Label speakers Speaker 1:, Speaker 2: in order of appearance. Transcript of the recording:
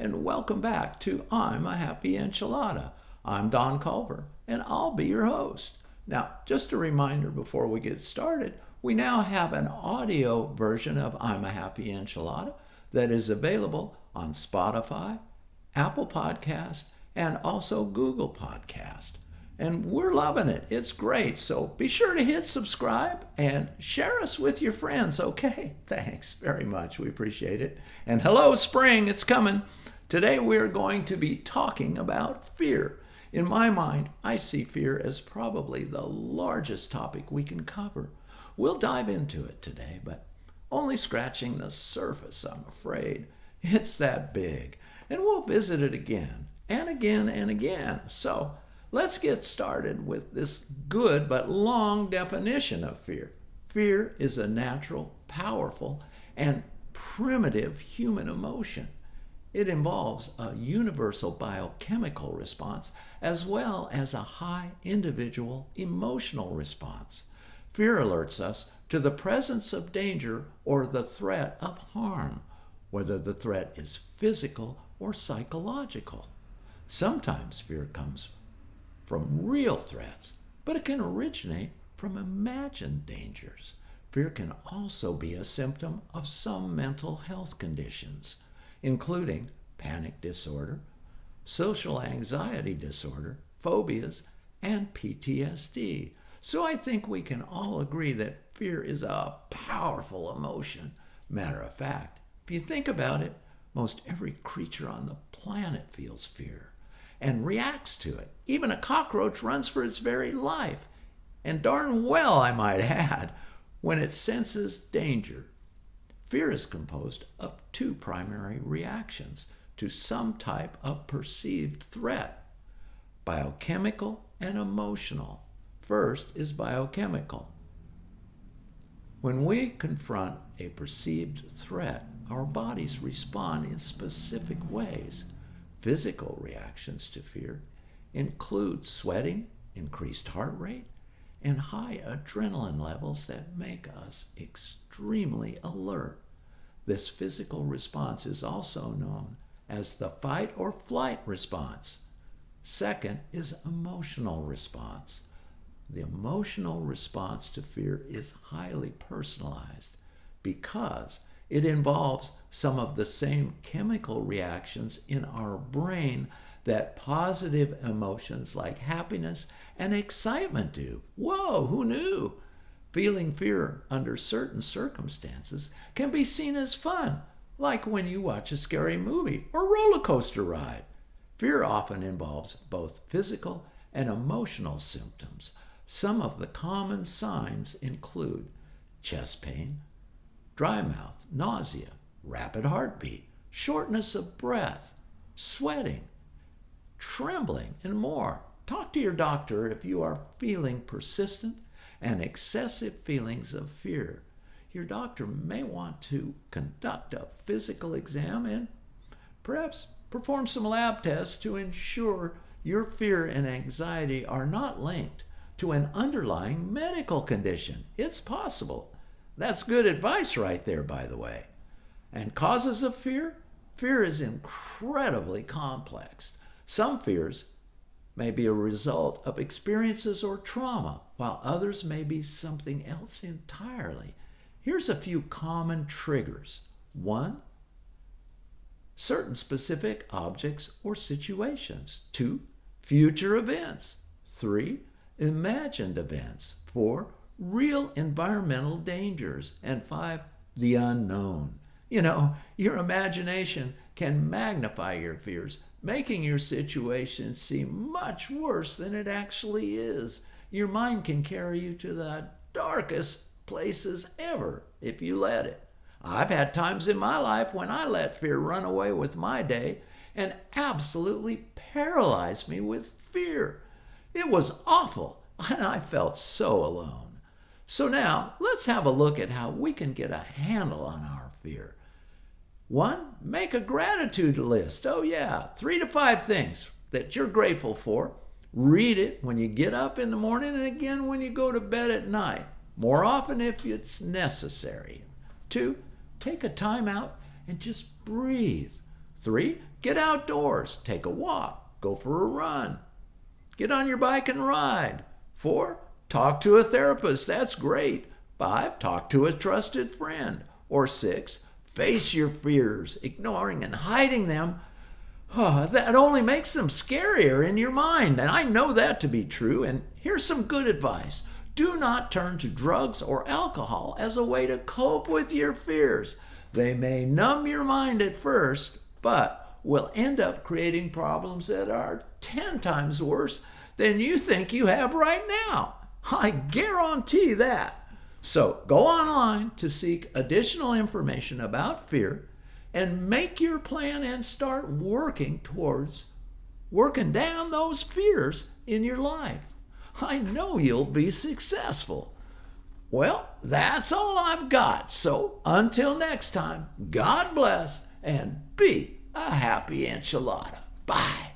Speaker 1: and welcome back to I'm a Happy Enchilada. I'm Don Culver, and I'll be your host. Now, just a reminder before we get started, we now have an audio version of I'm a Happy Enchilada that is available on Spotify, Apple Podcast, and also Google Podcast. And we're loving it. It's great. So be sure to hit subscribe and share us with your friends, okay? Thanks very much. We appreciate it. And hello, spring. It's coming. Today we're going to be talking about fear. In my mind, I see fear as probably the largest topic we can cover. We'll dive into it today, but only scratching the surface, I'm afraid. It's that big. And we'll visit it again and again and again. So let's get started with this good but long definition of fear. Fear is a natural, powerful, and primitive human emotion. It involves a universal biochemical response as well as a high individual emotional response. Fear alerts us to the presence of danger or the threat of harm, whether the threat is physical or psychological. Sometimes fear comes from real threats, but it can originate from imagined dangers. Fear can also be a symptom of some mental health conditions, including panic disorder, social anxiety disorder, phobias, and PTSD. So I think we can all agree that fear is a powerful emotion. Matter of fact, if you think about it, most every creature on the planet feels fear and reacts to it. Even a cockroach runs for its very life, and darn well, I might add, when it senses danger. Fear is composed of two primary reactions to some type of perceived threat: biochemical and emotional. First is biochemical. When we confront a perceived threat, our bodies respond in specific ways. Physical reactions to fear include sweating, increased heart rate, and high adrenaline levels that make us extremely alert. This physical response is also known as the fight or flight response. Second is emotional response. The emotional response to fear is highly personalized because it involves some of the same chemical reactions in our brain that positive emotions like happiness and excitement do. Whoa, who knew? Feeling fear under certain circumstances can be seen as fun, like when you watch a scary movie or roller coaster ride. Fear often involves both physical and emotional symptoms. Some of the common signs include chest pain, dry mouth, nausea, rapid heartbeat, shortness of breath, sweating, trembling, and more. Talk to your doctor if you are feeling persistent and excessive feelings of fear. Your doctor may want to conduct a physical exam and perhaps perform some lab tests to ensure your fear and anxiety are not linked to an underlying medical condition. It's possible. That's good advice right there, by the way. And causes of fear? Fear is incredibly complex. Some fears may be a result of experiences or trauma, while others may be something else entirely. Here's a few common triggers. 1, certain specific objects or situations. 2, future events. 3, imagined events. 4, real environmental dangers. And 5, the unknown. You know, your imagination can magnify your fears, making your situation seem much worse than it actually is. Your mind can carry you to the darkest places ever if you let it. I've had times in my life when I let fear run away with my day and absolutely paralyzed me with fear. It was awful, and I felt so alone. So now, let's have a look at how we can get a handle on our fear. 1, make a gratitude list. Oh yeah, 3 to 5 things that you're grateful for. Read it when you get up in the morning and again when you go to bed at night, more often if it's necessary. 2, take a time out and just breathe. 3, get outdoors, take a walk, go for a run. Get on your bike and ride. 4, talk to a therapist. That's great. 5, talk to a trusted friend. Or 6, face your fears. Ignoring and hiding them, that only makes them scarier in your mind. And I know that to be true. And here's some good advice. Do not turn to drugs or alcohol as a way to cope with your fears. They may numb your mind at first, but will end up creating problems that are 10 times worse than you think you have right now. I guarantee that. So go online to seek additional information about fear and make your plan and start working down those fears in your life. I know you'll be successful. Well, that's all I've got. So until next time, God bless and be a happy enchilada. Bye.